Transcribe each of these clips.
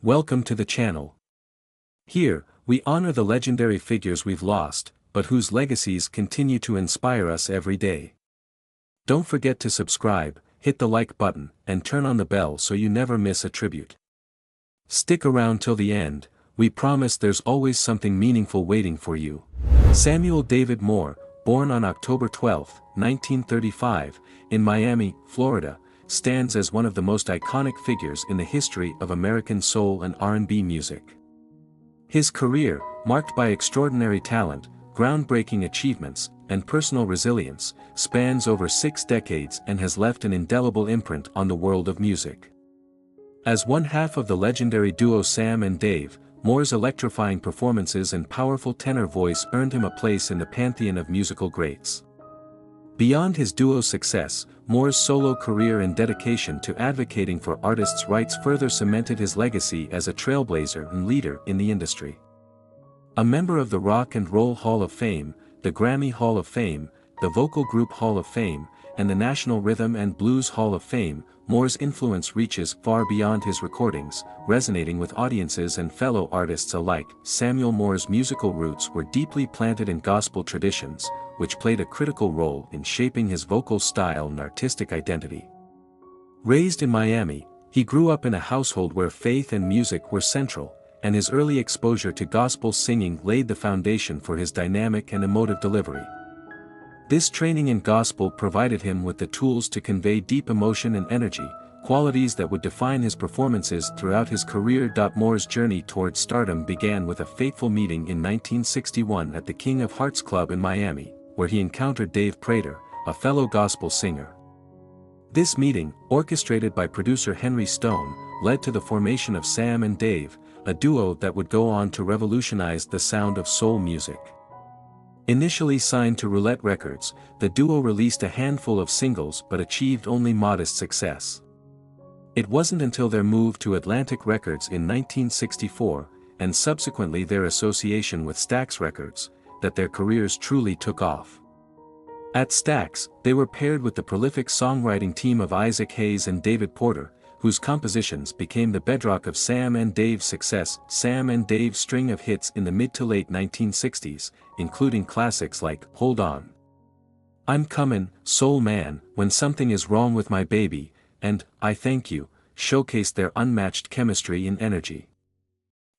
Welcome to the channel. Here, we honor the legendary figures we've lost, but whose legacies continue to inspire us every day. Don't forget to subscribe, hit the like button, and turn on the bell so you never miss a tribute. Stick around till the end, we promise there's always something meaningful waiting for you. Samuel David Moore, born on October 12, 1935, in Miami, Florida, stands as one of the most iconic figures in the history of American soul and R&B music. His career, marked by extraordinary talent, groundbreaking achievements, and personal resilience, spans over 6 decades and has left an indelible imprint on the world of music. As one half of the legendary duo Sam and Dave, Moore's electrifying performances and powerful tenor voice earned him a place in the pantheon of musical greats. Beyond his duo's success, Moore's solo career and dedication to advocating for artists' rights further cemented his legacy as a trailblazer and leader in the industry. A member of the Rock and Roll Hall of Fame, the Grammy Hall of Fame, the Vocal Group Hall of Fame, and the National Rhythm and Blues Hall of Fame, Moore's influence reaches far beyond his recordings, resonating with audiences and fellow artists alike. Samuel Moore's musical roots were deeply planted in gospel traditions, which played a critical role in shaping his vocal style and artistic identity. Raised in Miami, he grew up in a household where faith and music were central, and his early exposure to gospel singing laid the foundation for his dynamic and emotive delivery. This training in gospel provided him with the tools to convey deep emotion and energy, qualities that would define his performances throughout his career. Moore's journey towards stardom began with a fateful meeting in 1961 at the King of Hearts Club in Miami, where he encountered Dave Prater, a fellow gospel singer. This meeting, orchestrated by producer Henry Stone, led to the formation of Sam and Dave, a duo that would go on to revolutionize the sound of soul music. Initially signed to Roulette Records, the duo released a handful of singles but achieved only modest success. It wasn't until their move to Atlantic Records in 1964, and subsequently their association with Stax Records, that their careers truly took off. At Stax, they were paired with the prolific songwriting team of Isaac Hayes and David Porter, whose compositions became the bedrock of Sam and Dave's success. Sam and Dave's string of hits in the mid to late 1960s, including classics like Hold On, I'm Comin', Soul Man, When Something Is Wrong With My Baby, and I Thank You, showcased their unmatched chemistry and energy.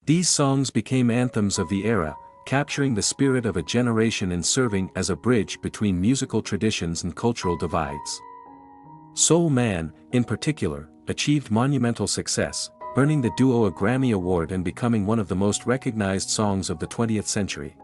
These songs became anthems of the era, capturing the spirit of a generation and serving as a bridge between musical traditions and cultural divides. Soul Man, in particular, achieved monumental success, earning the duo a Grammy Award and becoming one of the most recognized songs of the 20th century.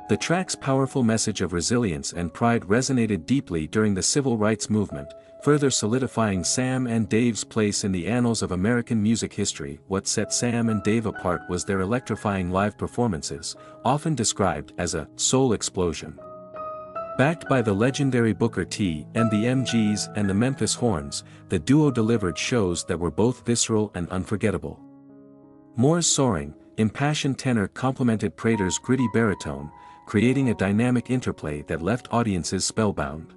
The track's powerful message of resilience and pride resonated deeply during the civil rights movement, further solidifying Sam and Dave's place in the annals of American music history. What set Sam and Dave apart was their electrifying live performances, often described as a soul explosion. Backed by the legendary Booker T and the MGs and the Memphis Horns, the duo delivered shows that were both visceral and unforgettable. Moore's soaring, impassioned tenor complemented Prater's gritty baritone, creating a dynamic interplay that left audiences spellbound.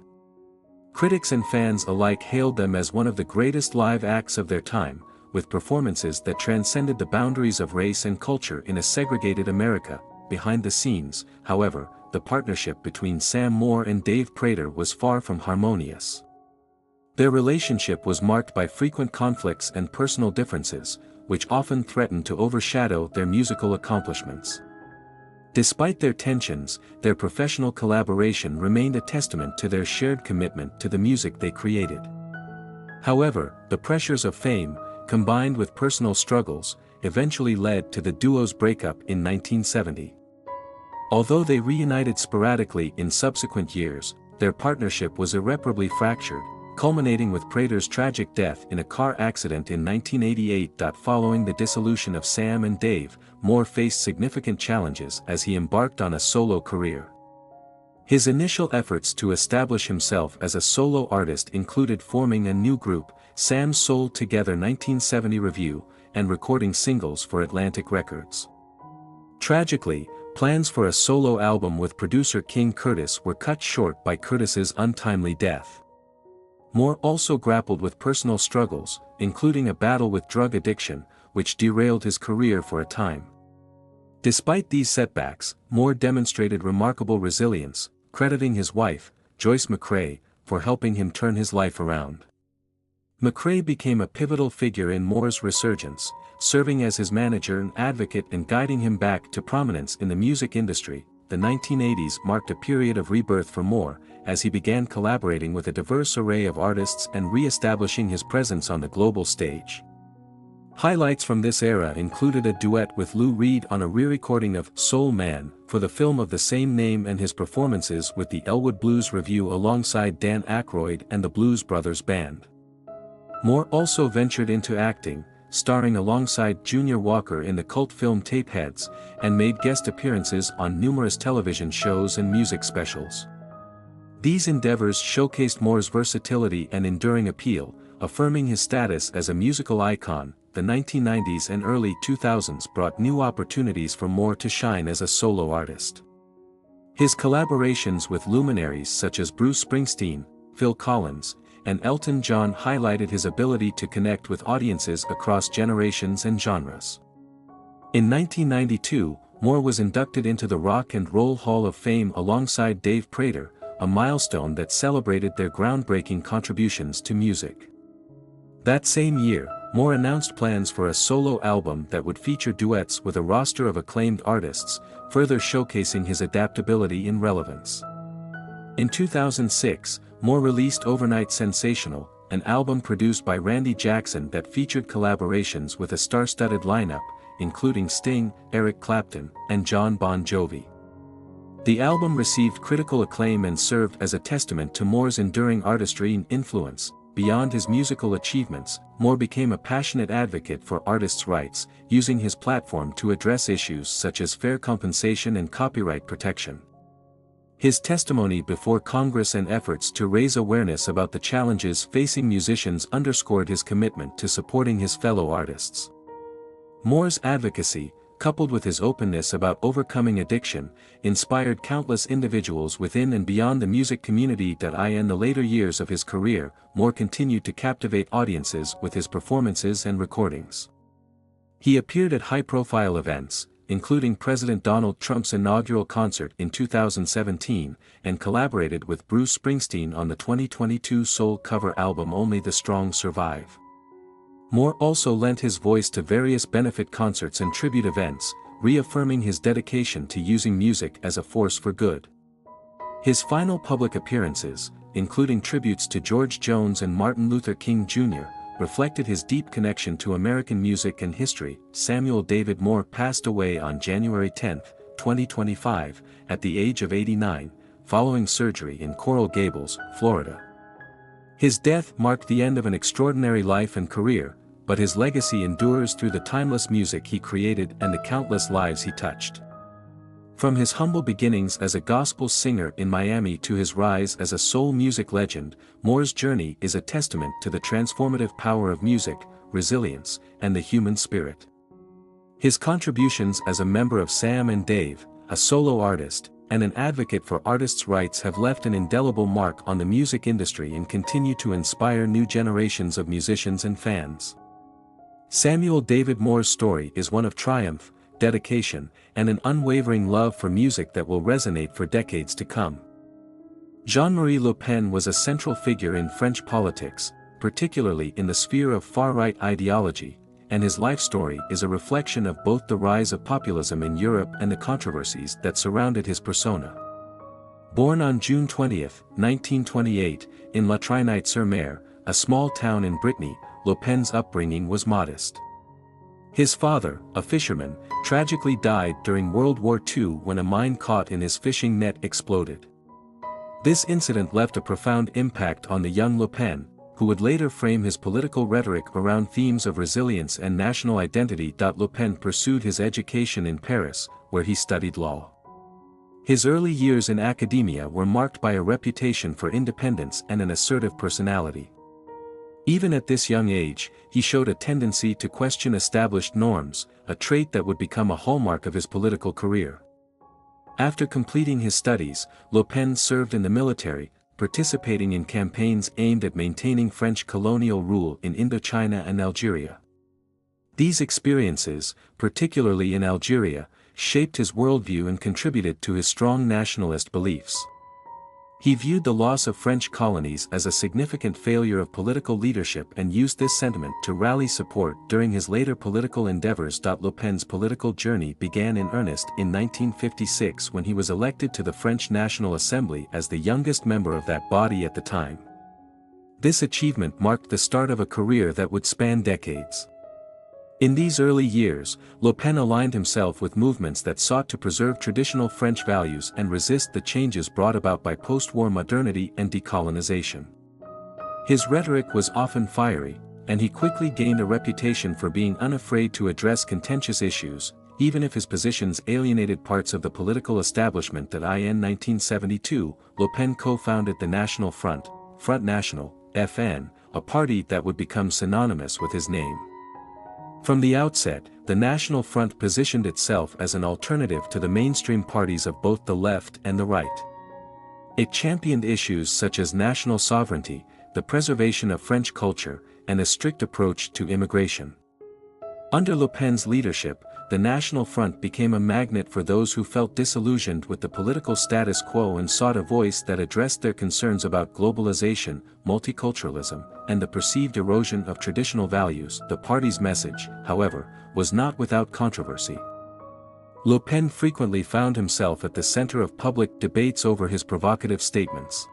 Critics and fans alike hailed them as one of the greatest live acts of their time, with performances that transcended the boundaries of race and culture in a segregated America. Behind the scenes, however, the partnership between Sam Moore and Dave Prater was far from harmonious. Their relationship was marked by frequent conflicts and personal differences, which often threatened to overshadow their musical accomplishments. Despite their tensions, their professional collaboration remained a testament to their shared commitment to the music they created. However, the pressures of fame, combined with personal struggles, eventually led to the duo's breakup in 1970. Although they reunited sporadically in subsequent years, their partnership was irreparably fractured, culminating with Prater's tragic death in a car accident in 1988. Following the dissolution of Sam and Dave, Moore faced significant challenges as he embarked on a solo career. His initial efforts to establish himself as a solo artist included forming a new group, Sam's Soul Together 1970 Review, and recording singles for Atlantic Records. Tragically, plans for a solo album with producer King Curtis were cut short by Curtis's untimely death. Moore also grappled with personal struggles, including a battle with drug addiction, which derailed his career for a time. Despite these setbacks, Moore demonstrated remarkable resilience, crediting his wife, Joyce McCrae, for helping him turn his life around. McCrae became a pivotal figure in Moore's resurgence, serving as his manager and advocate and guiding him back to prominence in the music industry. The 1980s marked a period of rebirth for Moore, as he began collaborating with a diverse array of artists and re-establishing his presence on the global stage. Highlights from this era included a duet with Lou Reed on a re-recording of Soul Man for the film of the same name and his performances with the Elwood Blues Revue alongside Dan Aykroyd and the Blues Brothers Band. Moore also ventured into acting, starring alongside Junior Walker in the cult film Tapeheads, and made guest appearances on numerous television shows and music specials. These endeavors showcased Moore's versatility and enduring appeal, affirming his status as a musical icon. The 1990s and early 2000s brought new opportunities for Moore to shine as a solo artist. His collaborations with luminaries such as Bruce Springsteen, Phil Collins, and Elton John highlighted his ability to connect with audiences across generations and genres. In 1992, Moore was inducted into the Rock and Roll Hall of Fame alongside Dave Prater, a milestone that celebrated their groundbreaking contributions to music. That same year, Moore announced plans for a solo album that would feature duets with a roster of acclaimed artists, further showcasing his adaptability and relevance. In 2006, Moore released Overnight Sensational, an album produced by Randy Jackson that featured collaborations with a star-studded lineup, including Sting, Eric Clapton, and Jon Bon Jovi. The album received critical acclaim and served as a testament to Moore's enduring artistry and influence. Beyond his musical achievements, Moore became a passionate advocate for artists' rights, using his platform to address issues such as fair compensation and copyright protection. His testimony before Congress and efforts to raise awareness about the challenges facing musicians underscored his commitment to supporting his fellow artists. Moore's advocacy, coupled with his openness about overcoming addiction, inspired countless individuals within and beyond the music community. In the later years of his career, Moore continued to captivate audiences with his performances and recordings. He appeared at high-profile events, including President Donald Trump's inaugural concert in 2017, and collaborated with Bruce Springsteen on the 2022 soul cover album Only the Strong Survive. Moore also lent his voice to various benefit concerts and tribute events, reaffirming his dedication to using music as a force for good. His final public appearances, including tributes to George Jones and Martin Luther King Jr., reflected his deep connection to American music and history. Samuel David Moore passed away on January 10, 2025, at the age of 89, following surgery in Coral Gables, Florida. His death marked the end of an extraordinary life and career, but his legacy endures through the timeless music he created and the countless lives he touched. From his humble beginnings as a gospel singer in Miami to his rise as a soul music legend, Moore's journey is a testament to the transformative power of music, resilience, and the human spirit. His contributions as a member of Sam and Dave, a solo artist, and an advocate for artists' rights have left an indelible mark on the music industry and continue to inspire new generations of musicians and fans. Samuel David Moore's story is one of triumph, dedication, and an unwavering love for music that will resonate for decades to come. Jean-Marie Le Pen was a central figure in French politics, particularly in the sphere of far-right ideology, and his life story is a reflection of both the rise of populism in Europe and the controversies that surrounded his persona. Born on June 20, 1928, in La Trinite-sur-Mer, a small town in Brittany, Le Pen's upbringing was modest. His father, a fisherman, tragically died during World War II when a mine caught in his fishing net exploded. This incident left a profound impact on the young Le Pen, who would later frame his political rhetoric around themes of resilience and national identity. Le Pen pursued his education in Paris, where he studied law. His early years in academia were marked by a reputation for independence and an assertive personality. Even at this young age, he showed a tendency to question established norms, a trait that would become a hallmark of his political career. After completing his studies, Le Pen served in the military, participating in campaigns aimed at maintaining French colonial rule in Indochina and Algeria. These experiences, particularly in Algeria, shaped his worldview and contributed to his strong nationalist beliefs. He viewed the loss of French colonies as a significant failure of political leadership and used this sentiment to rally support during his later political endeavors. Le Pen's political journey began in earnest in 1956 when he was elected to the French National Assembly as the youngest member of that body at the time. This achievement marked the start of a career that would span decades. In these early years, Le Pen aligned himself with movements that sought to preserve traditional French values and resist the changes brought about by post-war modernity and decolonization. His rhetoric was often fiery, and he quickly gained a reputation for being unafraid to address contentious issues, even if his positions alienated parts of the political establishment. In 1972, Le Pen co-founded the National Front, Front National, FN, a party that would become synonymous with his name. From the outset, the National Front positioned itself as an alternative to the mainstream parties of both the left and the right. It championed issues such as national sovereignty, the preservation of French culture, and a strict approach to immigration. Under Le Pen's leadership, the National Front became a magnet for those who felt disillusioned with the political status quo and sought a voice that addressed their concerns about globalization, multiculturalism, and the perceived erosion of traditional values. The party's message, however, was not without controversy. Le Pen frequently found himself at the center of public debates over his provocative statements.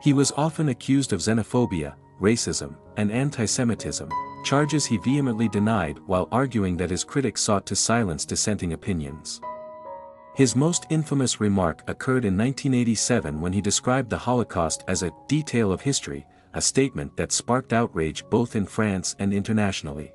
He was often accused of xenophobia, racism, and anti-Semitism, charges he vehemently denied while arguing that his critics sought to silence dissenting opinions. His most infamous remark occurred in 1987 when he described the Holocaust as a detail of history, a statement that sparked outrage both in France and internationally.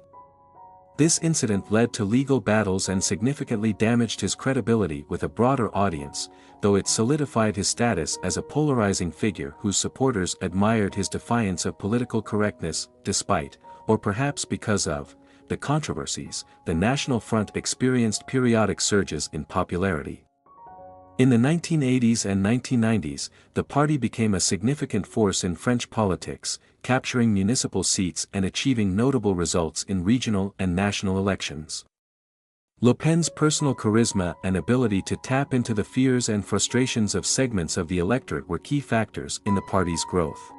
This incident led to legal battles and significantly damaged his credibility with a broader audience, though it solidified his status as a polarizing figure whose supporters admired his defiance of political correctness. Despite, or perhaps because of, the controversies, the National Front experienced periodic surges in popularity. In the 1980s and 1990s, the party became a significant force in French politics, capturing municipal seats and achieving notable results in regional and national elections. Le Pen's personal charisma and ability to tap into the fears and frustrations of segments of the electorate were key factors in the party's growth.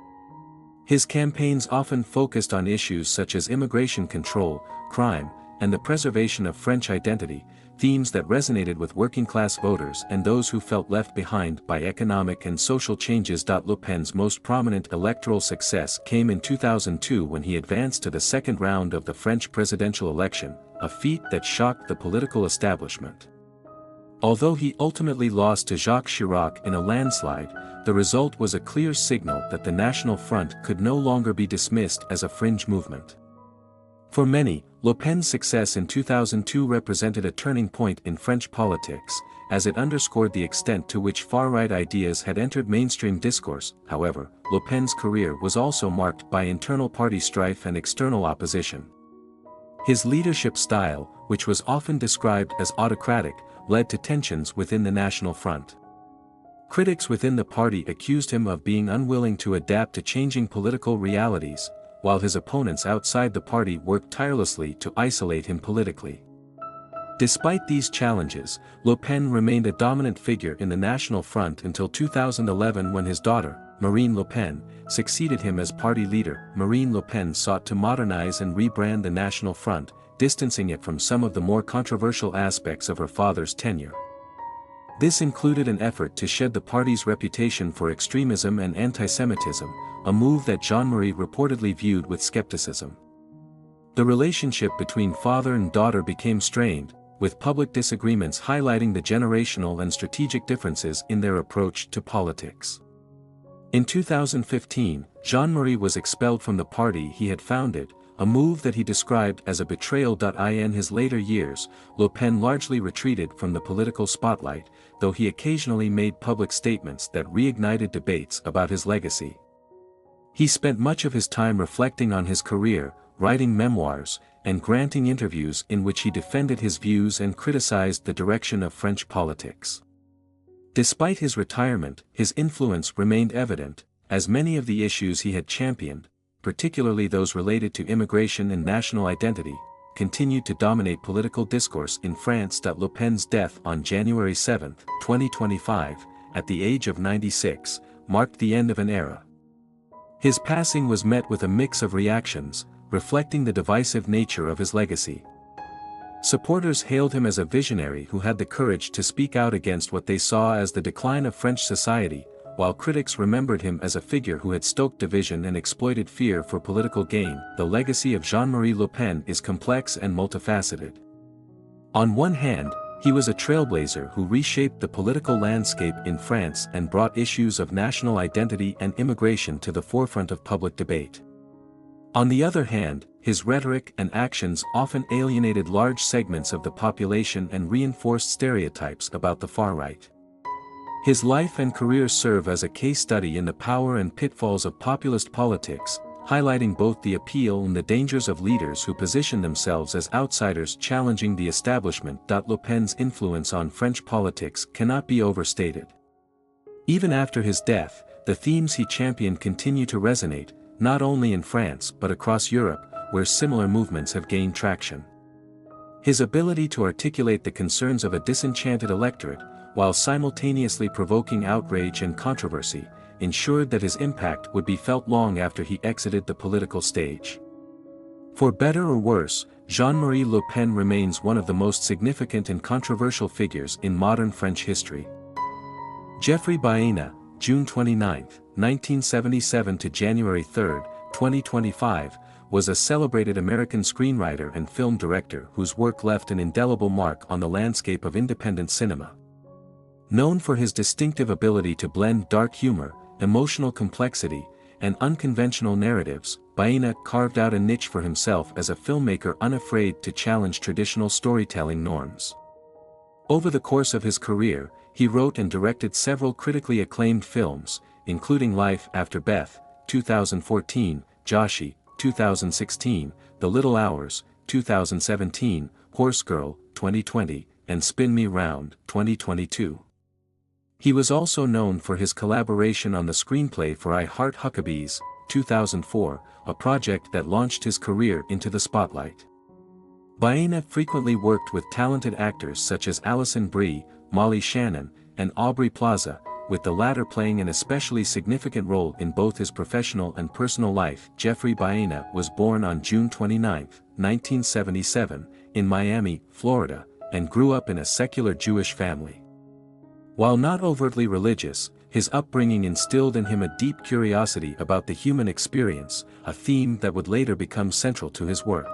His campaigns often focused on issues such as immigration control, crime, and the preservation of French identity, themes that resonated with working-class voters and those who felt left behind by economic and social changes. Le Pen's most prominent electoral success came in 2002 when he advanced to the second round of the French presidential election, a feat that shocked the political establishment. Although he ultimately lost to Jacques Chirac in a landslide, the result was a clear signal that the National Front could no longer be dismissed as a fringe movement. For many, Le Pen's success in 2002 represented a turning point in French politics, as it underscored the extent to which far-right ideas had entered mainstream discourse. However, Le Pen's career was also marked by internal party strife and external opposition. His leadership style, which was often described as autocratic, led to tensions within the National Front. Critics within the party accused him of being unwilling to adapt to changing political realities, while his opponents outside the party worked tirelessly to isolate him politically. Despite these challenges, Le Pen remained a dominant figure in the National Front until 2011 when his daughter, Marine Le Pen, succeeded him as party leader. Marine Le Pen sought to modernize and rebrand the National Front, distancing it from some of the more controversial aspects of her father's tenure. This included an effort to shed the party's reputation for extremism and anti-Semitism, a move that Jean-Marie reportedly viewed with skepticism. The relationship between father and daughter became strained, with public disagreements highlighting the generational and strategic differences in their approach to politics. In 2015, Jean-Marie was expelled from the party he had founded, a move that he described as a betrayal. In his later years, Le Pen largely retreated from the political spotlight, though he occasionally made public statements that reignited debates about his legacy. He spent much of his time reflecting on his career, writing memoirs, and granting interviews in which he defended his views and criticized the direction of French politics. Despite his retirement, his influence remained evident, as many of the issues he had championed, particularly those related to immigration and national identity, continued to dominate political discourse in France. Le Pen's death on January 7, 2025, at the age of 96, marked the end of an era. His passing was met with a mix of reactions, reflecting the divisive nature of his legacy. Supporters hailed him as a visionary who had the courage to speak out against what they saw as the decline of French society, while critics remembered him as a figure who had stoked division and exploited fear for political gain. The legacy of Jean-Marie Le Pen is complex and multifaceted. On one hand, he was a trailblazer who reshaped the political landscape in France and brought issues of national identity and immigration to the forefront of public debate. On the other hand, his rhetoric and actions often alienated large segments of the population and reinforced stereotypes about the far right. His life and career serve as a case study in the power and pitfalls of populist politics, highlighting both the appeal and the dangers of leaders who position themselves as outsiders challenging the establishment. Le Pen's influence on French politics cannot be overstated. Even after his death, the themes he championed continue to resonate, not only in France but across Europe, where similar movements have gained traction. His ability to articulate the concerns of a disenchanted electorate, while simultaneously provoking outrage and controversy, ensured that his impact would be felt long after he exited the political stage. For better or worse, Jean-Marie Le Pen remains one of the most significant and controversial figures in modern French history. Geoffrey Baena, June 29, 1977 to January 3, 2025, was a celebrated American screenwriter and film director whose work left an indelible mark on the landscape of independent cinema. Known for his distinctive ability to blend dark humor, emotional complexity, and unconventional narratives, Baena carved out a niche for himself as a filmmaker unafraid to challenge traditional storytelling norms. Over the course of his career, he wrote and directed several critically acclaimed films, including Life After Beth, 2014, Joshi, 2016, The Little Hours, 2017, Horse Girl, 2020, and Spin Me Round, 2022. He was also known for his collaboration on the screenplay for I Heart Huckabees, 2004, a project that launched his career into the spotlight. Baena frequently worked with talented actors such as Alison Brie, Molly Shannon, and Aubrey Plaza, with the latter playing an especially significant role in both his professional and personal life. Geoffrey Baena was born on June 29, 1977, in Miami, Florida, and grew up in a secular Jewish family. While not overtly religious, his upbringing instilled in him a deep curiosity about the human experience, a theme that would later become central to his work.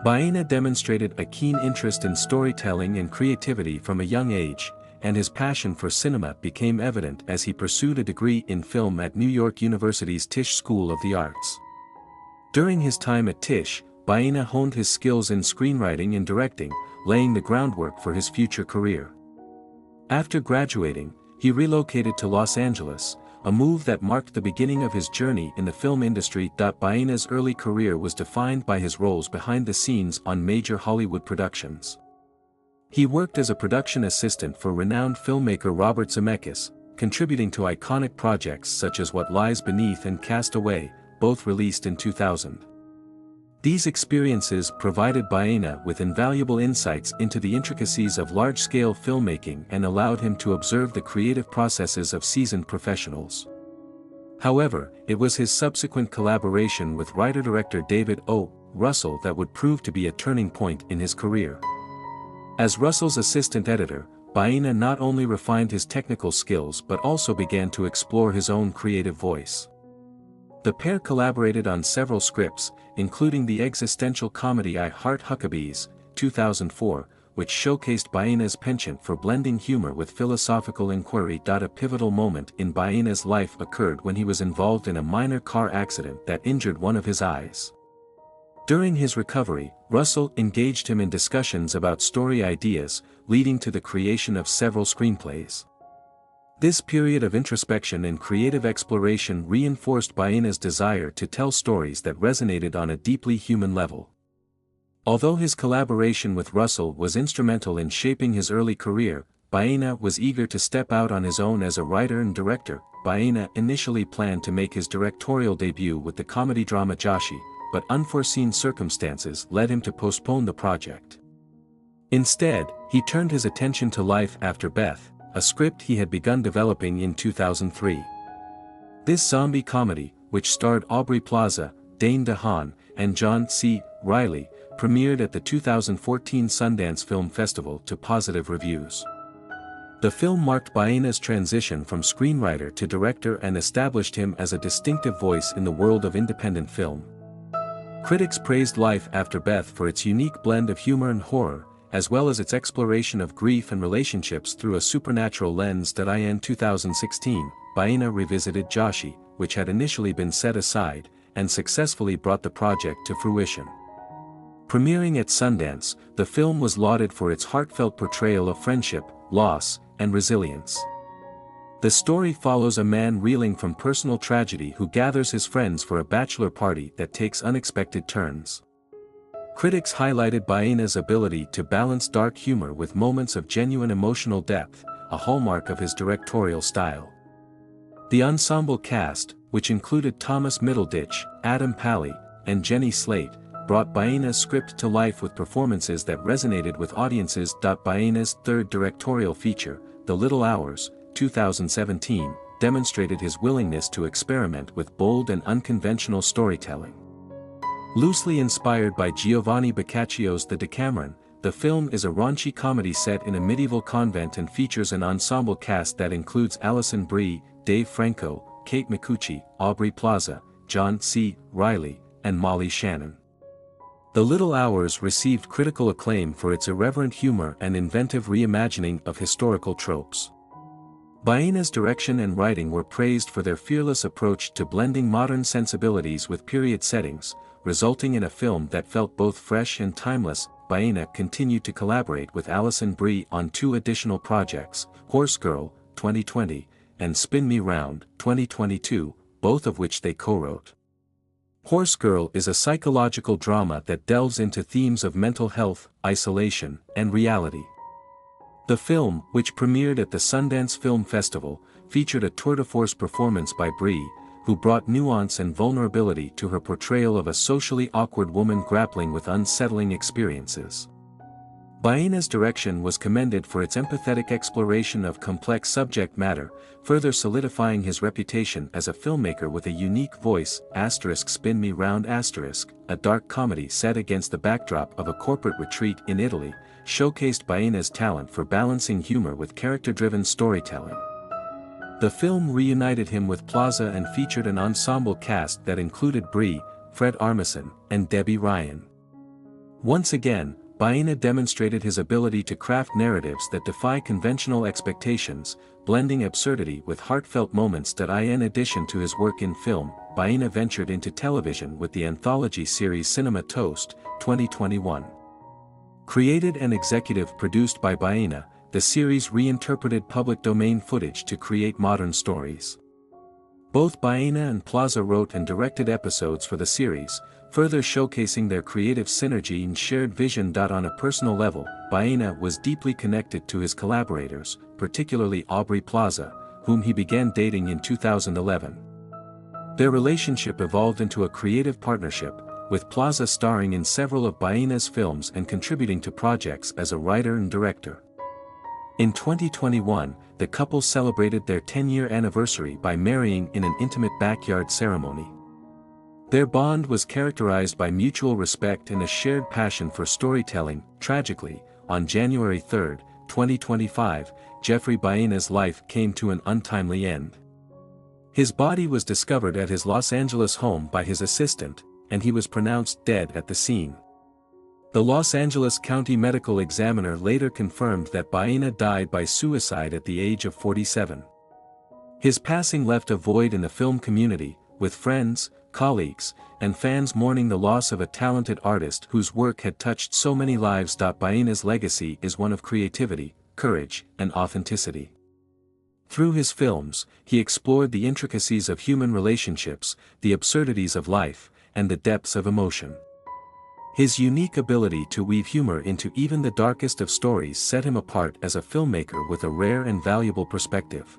Baena demonstrated a keen interest in storytelling and creativity from a young age, and his passion for cinema became evident as he pursued a degree in film at New York University's Tisch School of the Arts. During his time at Tisch, Baena honed his skills in screenwriting and directing, laying the groundwork for his future career. After graduating, he relocated to Los Angeles, a move that marked the beginning of his journey in the film industry. Baena's early career was defined by his roles behind the scenes on major Hollywood productions. He worked as a production assistant for renowned filmmaker Robert Zemeckis, contributing to iconic projects such as What Lies Beneath and Cast Away, both released in 2000. These experiences provided Baena with invaluable insights into the intricacies of large-scale filmmaking and allowed him to observe the creative processes of seasoned professionals. However, it was his subsequent collaboration with writer-director David O. Russell that would prove to be a turning point in his career. As Russell's assistant editor, Baena not only refined his technical skills but also began to explore his own creative voice. The pair collaborated on several scripts, including the existential comedy I Heart Huckabees, 2004, which showcased Baena's penchant for blending humor with philosophical inquiry. A pivotal moment in Baena's life occurred when he was involved in a minor car accident that injured one of his eyes. During his recovery, Russell engaged him in discussions about story ideas, leading to the creation of several screenplays. This period of introspection and creative exploration reinforced Baena's desire to tell stories that resonated on a deeply human level. Although his collaboration with Russell was instrumental in shaping his early career, Baena was eager to step out on his own as a writer and director. Baena initially planned to make his directorial debut with the comedy drama Joshi, but unforeseen circumstances led him to postpone the project. Instead, he turned his attention to Life After Beth, a script he had begun developing in 2003. This zombie comedy, which starred Aubrey Plaza, Dane DeHaan, and John C. Reilly, premiered at the 2014 Sundance Film Festival to positive reviews. The film marked Baena's transition from screenwriter to director and established him as a distinctive voice in the world of independent film. Critics praised Life After Beth for its unique blend of humor and horror, as well as its exploration of grief and relationships through a supernatural lens. In 2016, Baena revisited Joshi, which had initially been set aside, and successfully brought the project to fruition. Premiering at Sundance, the film was lauded for its heartfelt portrayal of friendship, loss, and resilience. The story follows a man reeling from personal tragedy who gathers his friends for a bachelor party that takes unexpected turns. Critics highlighted Baena's ability to balance dark humor with moments of genuine emotional depth, a hallmark of his directorial style. The ensemble cast, which included Thomas Middleditch, Adam Pally, and Jenny Slate, brought Baena's script to life with performances that resonated with audiences. Baena's third directorial feature, The Little Hours, 2017, demonstrated his willingness to experiment with bold and unconventional storytelling. Loosely inspired by Giovanni Boccaccio's The Decameron, the film is a raunchy comedy set in a medieval convent and features an ensemble cast that includes Alison Brie, Dave Franco, Kate Micucci, Aubrey Plaza, John C. Reilly, and Molly Shannon. The Little Hours received critical acclaim for its irreverent humor and inventive reimagining of historical tropes. Baena's direction and writing were praised for their fearless approach to blending modern sensibilities with period settings, resulting in a film that felt both fresh and timeless. Baena continued to collaborate with Alison Brie on 2 additional projects, Horse Girl, 2020, and Spin Me Round, 2022, both of which they co-wrote. Horse Girl is a psychological drama that delves into themes of mental health, isolation, and reality. The film, which premiered at the Sundance Film Festival, featured a tour-de-force performance by Brie, who brought nuance and vulnerability to her portrayal of a socially awkward woman grappling with unsettling experiences. Baena's direction was commended for its empathetic exploration of complex subject matter, further solidifying his reputation as a filmmaker with a unique voice. Spin Me Round*, a dark comedy set against the backdrop of a corporate retreat in Italy, showcased Baena's talent for balancing humor with character-driven storytelling. The film reunited him with Plaza and featured an ensemble cast that included Brie, Fred Armisen, and Debbie Ryan. Once again, Baena demonstrated his ability to craft narratives that defy conventional expectations, blending absurdity with heartfelt moments. In addition to his work in film, Baena ventured into television with the anthology series Cinema Toast, 2021. Created and executive produced by Baena, the series reinterpreted public domain footage to create modern stories. Both Baena and Plaza wrote and directed episodes for the series, further showcasing their creative synergy and shared vision. On a personal level, Baena was deeply connected to his collaborators, particularly Aubrey Plaza, whom he began dating in 2011. Their relationship evolved into a creative partnership, with Plaza starring in several of Baena's films and contributing to projects as a writer and director. In 2021, the couple celebrated their 10-year anniversary by marrying in an intimate backyard ceremony. Their bond was characterized by mutual respect and a shared passion for storytelling. Tragically, on January 3, 2025, Jeffrey Baena's life came to an untimely end. His body was discovered at his Los Angeles home by his assistant, and he was pronounced dead at the scene. The Los Angeles County Medical Examiner later confirmed that Baena died by suicide at the age of 47. His passing left a void in the film community, with friends, colleagues, and fans mourning the loss of a talented artist whose work had touched so many lives. Baena's legacy is one of creativity, courage, and authenticity. Through his films, he explored the intricacies of human relationships, the absurdities of life, and the depths of emotion. His unique ability to weave humor into even the darkest of stories set him apart as a filmmaker with a rare and valuable perspective.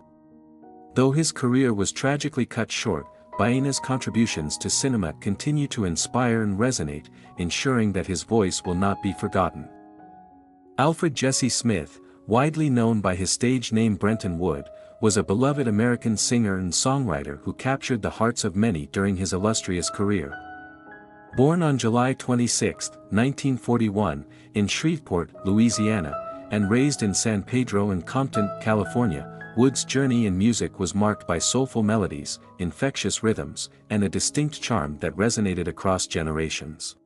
Though his career was tragically cut short, Baena's contributions to cinema continue to inspire and resonate, ensuring that his voice will not be forgotten. Alfred Jesse Smith, widely known by his stage name Brenton Wood, was a beloved American singer and songwriter who captured the hearts of many during his illustrious career. Born on July 26, 1941, in Shreveport, Louisiana, and raised in San Pedro and Compton, California, Wood's journey in music was marked by soulful melodies, infectious rhythms, and a distinct charm that resonated across generations.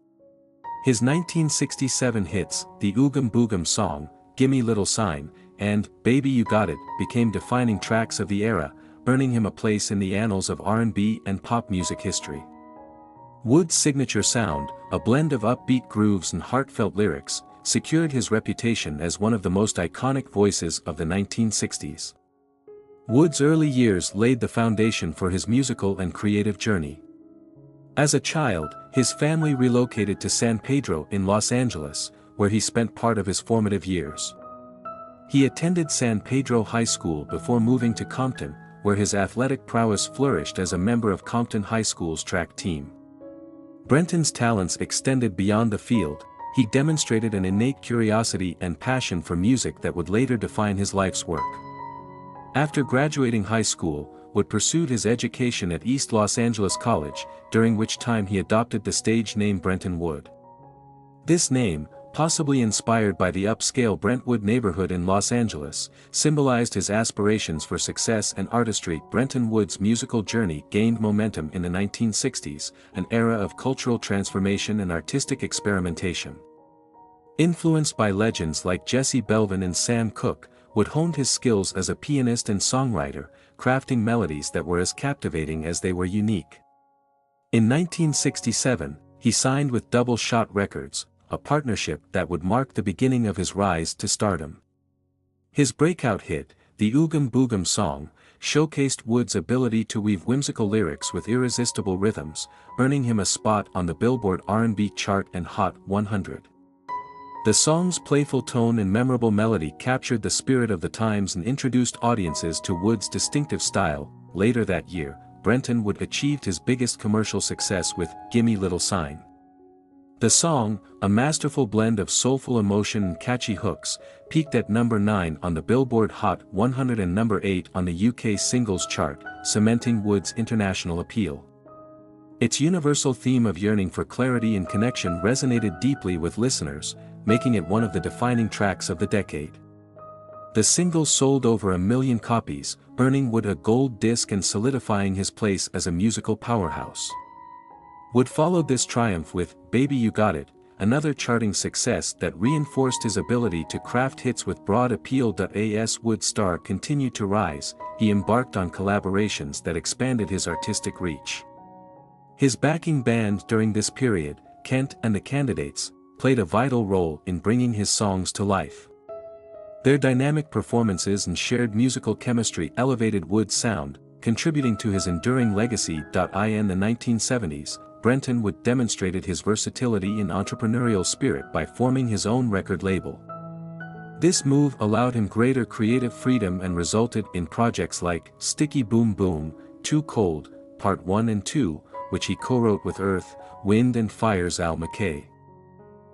His 1967 hits, the Oogum Boogum song, Gimme Little Sign, and Baby You Got It, became defining tracks of the era, earning him a place in the annals of R&B and pop music history. Wood's signature sound, a blend of upbeat grooves and heartfelt lyrics, secured his reputation as one of the most iconic voices of the 1960s. Wood's early years laid the foundation for his musical and creative journey. As a child, his family relocated to San Pedro in Los Angeles, where he spent part of his formative years. He attended San Pedro High School before moving to Compton, where his athletic prowess flourished as a member of Compton High School's track team. Brenton's talents extended beyond the field. He demonstrated an innate curiosity and passion for music that would later define his life's work. After graduating high school, Wood pursued his education at East Los Angeles College, during which time he adopted the stage name Brenton Wood. This name, possibly inspired by the upscale Brentwood neighborhood in Los Angeles, symbolized his aspirations for success and artistry. Brenton Wood's musical journey gained momentum in the 1960s, an era of cultural transformation and artistic experimentation. Influenced by legends like Jesse Belvin and Sam Cooke, Wood honed his skills as a pianist and songwriter, crafting melodies that were as captivating as they were unique. In 1967, he signed with Double Shot Records, a partnership that would mark the beginning of his rise to stardom. His breakout hit, the Oogum Boogum song, showcased Wood's ability to weave whimsical lyrics with irresistible rhythms, earning him a spot on the Billboard R&B chart and Hot 100. The song's playful tone and memorable melody captured the spirit of the times and introduced audiences to Wood's distinctive style. Later that year, Brenton Wood achieved his biggest commercial success with Gimme Little Sign. The song, a masterful blend of soulful emotion and catchy hooks, peaked at number 9 on the Billboard Hot 100 and number 8 on the UK singles chart, cementing Wood's international appeal. Its universal theme of yearning for clarity and connection resonated deeply with listeners, making it one of the defining tracks of the decade. The single sold over 1 million copies, earning Wood a gold disc and solidifying his place as a musical powerhouse. Wood followed this triumph with Baby You Got It, another charting success that reinforced his ability to craft hits with broad appeal. As Wood's star continued to rise, he embarked on collaborations that expanded his artistic reach. His backing band during this period, Kent and the Candidates, played a vital role in bringing his songs to life. Their dynamic performances and shared musical chemistry elevated Wood's sound, contributing to his enduring legacy. In the 1970s, Brenton Wood demonstrated his versatility and entrepreneurial spirit by forming his own record label. This move allowed him greater creative freedom and resulted in projects like Sticky Boom Boom, Too Cold, Part 1 and 2, which he co-wrote with Earth, Wind and Fire's Al McKay.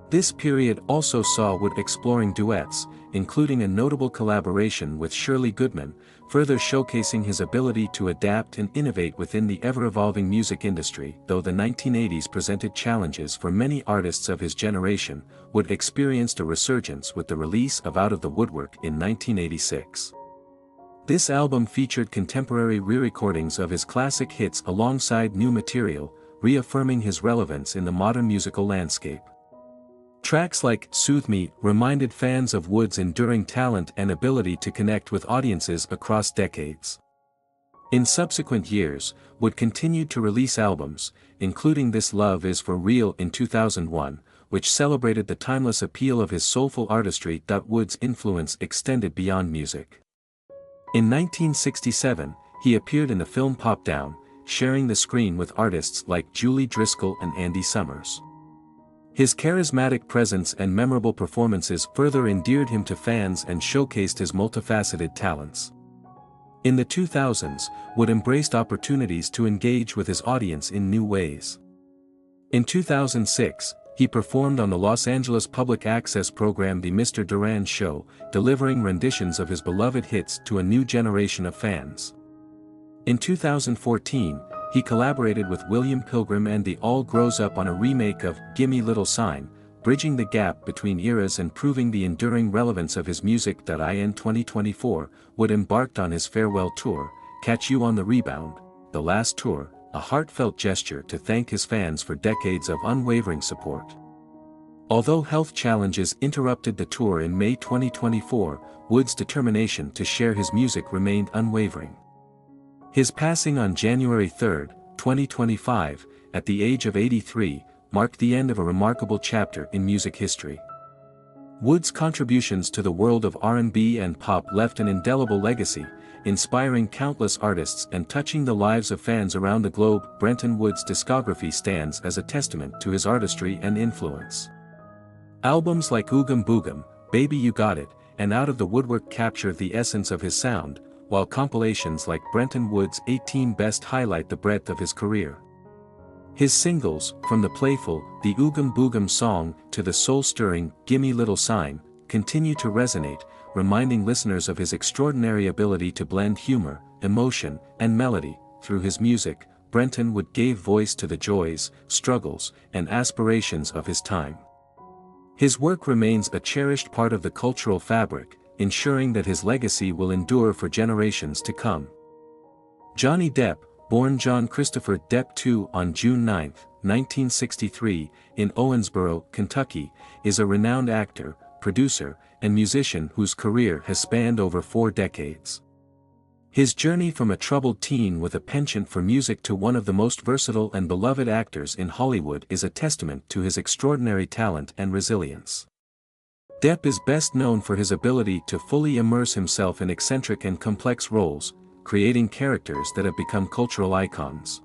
This period also saw Wood exploring duets, including a notable collaboration with Shirley Goodman, further showcasing his ability to adapt and innovate within the ever-evolving music industry. Though the 1980s presented challenges for many artists of his generation, Wood experienced a resurgence with the release of Out of the Woodwork in 1986. This album featured contemporary re-recordings of his classic hits alongside new material, reaffirming his relevance in the modern musical landscape. Tracks like Soothe Me reminded fans of Wood's enduring talent and ability to connect with audiences across decades. In subsequent years, Wood continued to release albums, including This Love Is For Real in 2001, which celebrated the timeless appeal of his soulful artistry. Wood's influence extended beyond music. In 1967, he appeared in the film Pop Down, sharing the screen with artists like Julie Driscoll and Andy Summers. His charismatic presence and memorable performances further endeared him to fans and showcased his multifaceted talents. In the 2000s, Wood embraced opportunities to engage with his audience in new ways. In 2006, he performed on the Los Angeles public access program The Mr. Duran Show, delivering renditions of his beloved hits to a new generation of fans. In 2014, he collaborated with William Pilgrim and The All Grows Up on a remake of Gimme Little Sign, bridging the gap between eras and proving the enduring relevance of his music. In 2024, Wood embarked on his farewell tour, Catch You on the Rebound, the last tour, a heartfelt gesture to thank his fans for decades of unwavering support. Although health challenges interrupted the tour in May 2024, Wood's determination to share his music remained unwavering. His passing on January 3, 2025, at the age of 83, marked the end of a remarkable chapter in music history. Wood's contributions to the world of R&B and pop left an indelible legacy, inspiring countless artists and touching the lives of fans around the globe. Brenton Wood's discography stands as a testament to his artistry and influence. Albums like Oogum Boogum, Baby You Got It, and Out of the Woodwork capture the essence of his sound, while compilations like Brenton Wood's 18 Best highlight the breadth of his career. His singles, from the playful The Oogum Boogum Song to the soul-stirring Gimme Little Sign, continue to resonate, reminding listeners of his extraordinary ability to blend humor, emotion, and melody. Through his music, Brenton Wood gave voice to the joys, struggles, and aspirations of his time. His work remains a cherished part of the cultural fabric, ensuring that his legacy will endure for generations to come. Johnny Depp, born John Christopher Depp II on June 9, 1963, in Owensboro, Kentucky, is a renowned actor, producer, and musician whose career has spanned over 4 decades. His journey from a troubled teen with a penchant for music to one of the most versatile and beloved actors in Hollywood is a testament to his extraordinary talent and resilience. Depp is best known for his ability to fully immerse himself in eccentric and complex roles, creating characters that have become cultural icons.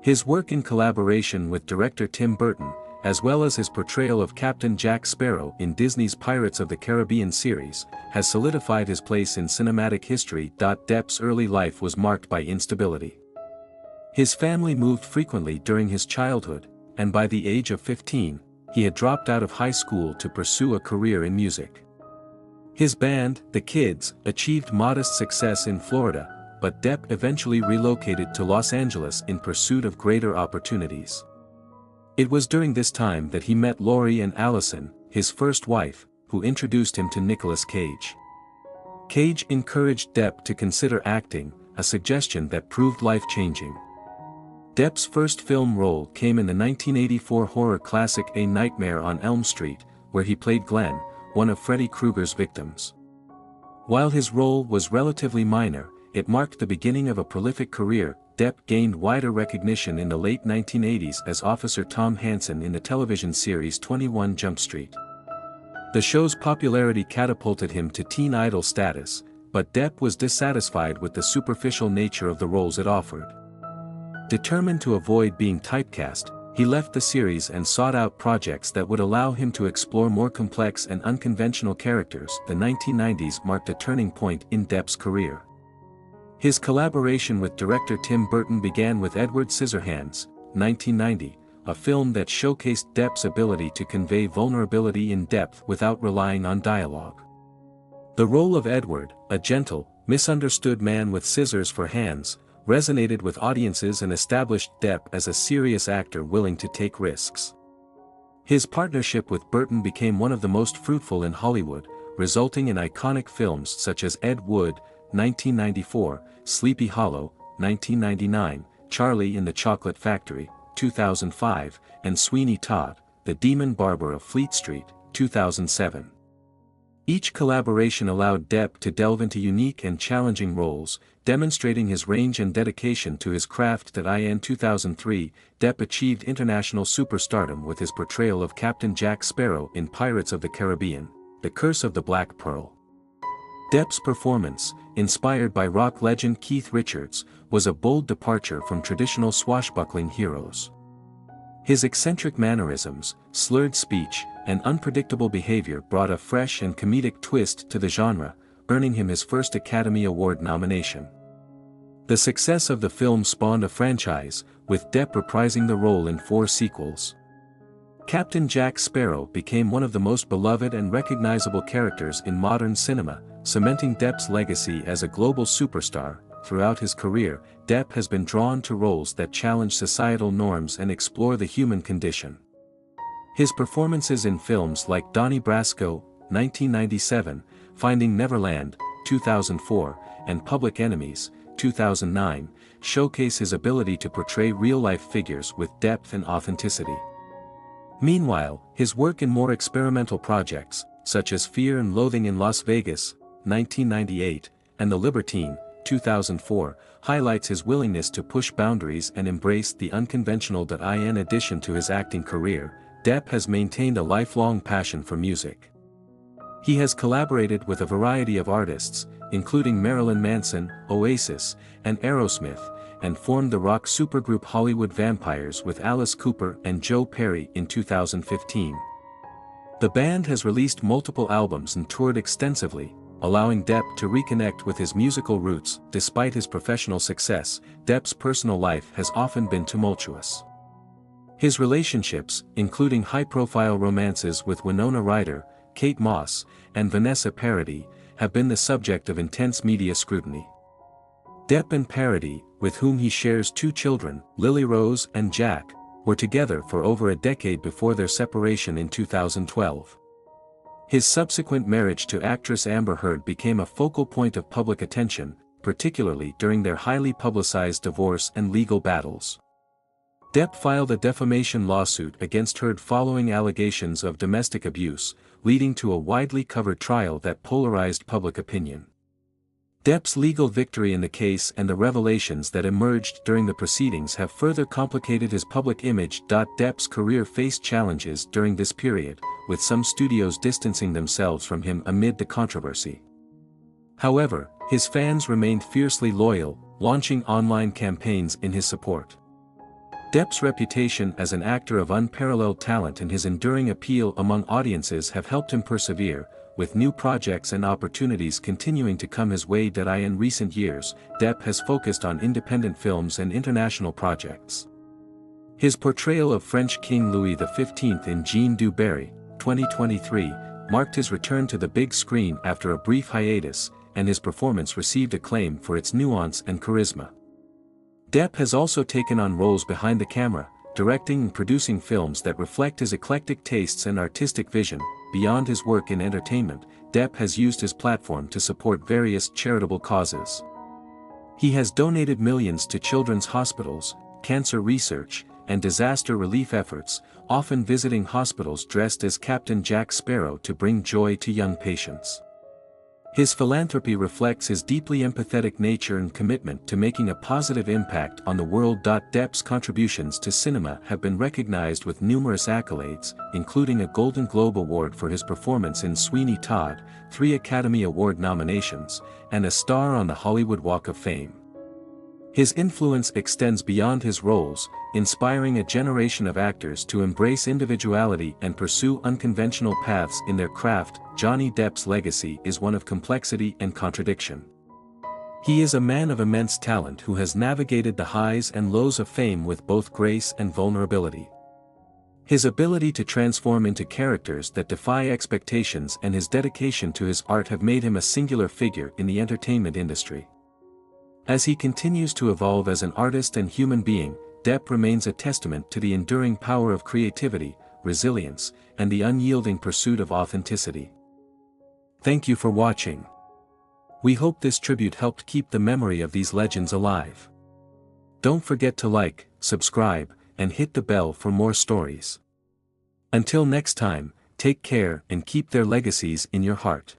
His work in collaboration with director Tim Burton, as well as his portrayal of Captain Jack Sparrow in Disney's Pirates of the Caribbean series, has solidified his place in cinematic history. Depp's early life was marked by instability. His family moved frequently during his childhood, and by the age of 15, he had dropped out of high school to pursue a career in music. His band, The Kids, achieved modest success in Florida, but Depp eventually relocated to Los Angeles in pursuit of greater opportunities. It was during this time that he met Laurie and Allison, his first wife, who introduced him to Nicolas Cage. Cage encouraged Depp to consider acting, a suggestion that proved life-changing. Depp's first film role came in the 1984 horror classic A Nightmare on Elm Street, where he played Glenn, one of Freddy Krueger's victims. While his role was relatively minor, it marked the beginning of a prolific career. Depp gained wider recognition in the late 1980s as Officer Tom Hansen in the television series 21 Jump Street. The show's popularity catapulted him to teen idol status, but Depp was dissatisfied with the superficial nature of the roles it offered. Determined to avoid being typecast, he left the series and sought out projects that would allow him to explore more complex and unconventional characters. The 1990s marked a turning point in Depp's career. His collaboration with director Tim Burton began with Edward Scissorhands, 1990, a film that showcased Depp's ability to convey vulnerability in depth without relying on dialogue. The role of Edward, a gentle, misunderstood man with scissors for hands, resonated with audiences and established Depp as a serious actor willing to take risks. His partnership with Burton became one of the most fruitful in Hollywood, resulting in iconic films such as Ed Wood, 1994, Sleepy Hollow, 1999, Charlie in the Chocolate Factory, 2005, and Sweeney Todd, The Demon Barber of Fleet Street, 2007. Each collaboration allowed Depp to delve into unique and challenging roles, demonstrating his range and dedication to his craft. In 2003, Depp achieved international superstardom with his portrayal of Captain Jack Sparrow in Pirates of the Caribbean, The Curse of the Black Pearl. Depp's performance, inspired by rock legend Keith Richards, was a bold departure from traditional swashbuckling heroes. His eccentric mannerisms, slurred speech, and unpredictable behavior brought a fresh and comedic twist to the genre, earning him his first Academy Award nomination. The success of the film spawned a franchise, with Depp reprising the role in 4 sequels. Captain Jack Sparrow became one of the most beloved and recognizable characters in modern cinema, cementing Depp's legacy as a global superstar. Throughout his career, Depp has been drawn to roles that challenge societal norms and explore the human condition. His performances in films like Donnie Brasco, 1997, Finding Neverland, 2004, and Public Enemies, 2009, showcase his ability to portray real-life figures with depth and authenticity. Meanwhile, his work in more experimental projects, such as Fear and Loathing in Las Vegas, 1998, and The Libertine, 2004, highlights his willingness to push boundaries and embrace the unconventional. In addition to his acting career, Depp has maintained a lifelong passion for music. He has collaborated with a variety of artists, including Marilyn Manson, Oasis, and Aerosmith, and formed the rock supergroup Hollywood Vampires with Alice Cooper and Joe Perry in 2015. The band has released multiple albums and toured extensively, allowing Depp to reconnect with his musical roots. Despite his professional success, Depp's personal life has often been tumultuous. His relationships, including high-profile romances with Winona Ryder, Kate Moss, and Vanessa Paradis, have been the subject of intense media scrutiny. Depp and Paradis, with whom he shares 2 children, Lily Rose and Jack, were together for over a decade before their separation in 2012. His subsequent marriage to actress Amber Heard became a focal point of public attention, particularly during their highly publicized divorce and legal battles. Depp filed a defamation lawsuit against Heard following allegations of domestic abuse, leading to a widely covered trial that polarized public opinion. Depp's legal victory in the case and the revelations that emerged during the proceedings have further complicated his public image. Depp's career faced challenges during this period, with some studios distancing themselves from him amid the controversy. However, his fans remained fiercely loyal, launching online campaigns in his support. Depp's reputation as an actor of unparalleled talent and his enduring appeal among audiences have helped him persevere, with new projects and opportunities continuing to come his way. In recent years, Depp has focused on independent films and international projects. His portrayal of French King Louis XV in Jean du Barry, 2023, marked his return to the big screen after a brief hiatus, and his performance received acclaim for its nuance and charisma. Depp has also taken on roles behind the camera, directing and producing films that reflect his eclectic tastes and artistic vision. Beyond his work in entertainment, Depp has used his platform to support various charitable causes. He has donated millions to children's hospitals, cancer research, and disaster relief efforts, often visiting hospitals dressed as Captain Jack Sparrow to bring joy to young patients. His philanthropy reflects his deeply empathetic nature and commitment to making a positive impact on the world. Depp's contributions to cinema have been recognized with numerous accolades, including a Golden Globe Award for his performance in Sweeney Todd, 3 Academy Award nominations, and a star on the Hollywood Walk of Fame. His influence extends beyond his roles, inspiring a generation of actors to embrace individuality and pursue unconventional paths in their craft. Johnny Depp's legacy is one of complexity and contradiction. He is a man of immense talent who has navigated the highs and lows of fame with both grace and vulnerability. His ability to transform into characters that defy expectations and his dedication to his art have made him a singular figure in the entertainment industry. As he continues to evolve as an artist and human being, Depp remains a testament to the enduring power of creativity, resilience, and the unyielding pursuit of authenticity. Thank you for watching. We hope this tribute helped keep the memory of these legends alive. Don't forget to like, subscribe, and hit the bell for more stories. Until next time, take care and keep their legacies in your heart.